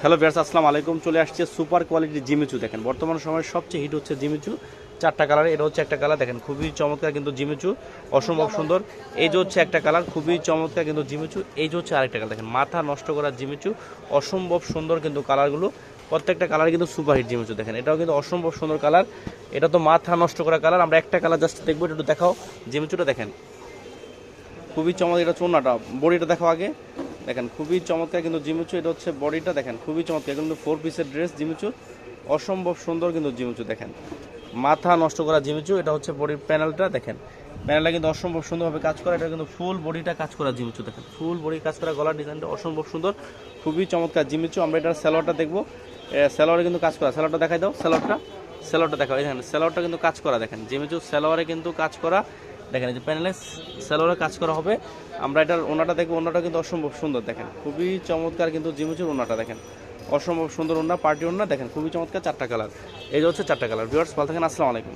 Hello viewers, আসসালামু আলাইকুম। চলে আসছে সুপার কোয়ালিটির জিমিচু। দেখেন বর্তমান সময়ে সবচেয়ে হিট হচ্ছে জিমিচু। চারটা কালার, এটা হচ্ছে একটা কালার। দেখেন খুবই চমৎকার কিন্তু জিমিচু, অসম্ভব সুন্দর। এই যে হচ্ছে একটা কালার, খুবই চমৎকার কিন্তু জিমিচু। এই যে হচ্ছে আরেকটা কালার, দেখেন মাথা নষ্ট করা জিমিচু, অসম্ভব সুন্দর কিন্তু কালারগুলো। প্রত্যেকটা কালার কিন্তু সুপার হিট জিমিচু। দেখেন এটাও কিন্তু অসম্ভব সুন্দর কালার। এটা তো মাথা নষ্ট করা কালার। আমরা একটা কালার জাস্ট দেখবো, একটু দেখাও জিমিচুটা। দেখেন খুবই চমৎকার। এটা চোনাটা, বডিটা দেখো আগে। দেখেন খুবই চমৎকার কিন্তু জিমিচু। এটা হচ্ছে বডিটা, দেখেন খুবই চমৎকার কিন্তু 4 পিসের ড্রেস জিমিচু, অসম্ভব সুন্দর কিন্তু জিমিচু। দেখেন মাথা নষ্ট করা জিমিচু। এটা হচ্ছে বডির প্যানেলটা, দেখেন প্যানেলটা কিন্তু অসম্ভব সুন্দরভাবে কাজ করা। এটা কিন্তু ফুল বডিটা কাজ করা জিমিচু। দেখেন ফুল বডি কাজ করা, গলার ডিজাইনটা অসম্ভব সুন্দর, খুবই চমৎকার জিমিচু। আমরা এটার স্যালোয়ারটা দেখবো। স্যালোয়ারে কিন্তু কাজ করা, স্যালোয়ারটা দেখাই দাও। স্যালোয়ারটা দেখাও। দেখেন স্যালোয়ারটা কিন্তু কাজ করা, দেখেন জিমিচু স্যালোয়ারে কিন্তু কাজ করা। দেখেন এই যে প্যানেলে স্যালোয়ারে কাজ করা হবে। আমরা এটার ওনাটা দেখবো, ওনাটা কিন্তু অসম্ভব সুন্দর। দেখেন খুবই চমৎকার কিন্তু জিমিচুর ওনাটা, দেখেন অসম্ভব সুন্দর ওনা, পার্টি ওনা। দেখেন খুবই চমৎকার, চারটা কালার। এই যে হচ্ছে চারটা কালার। ভিউয়ার্স ভালো থাকেন, আসসালামু আলাইকুম।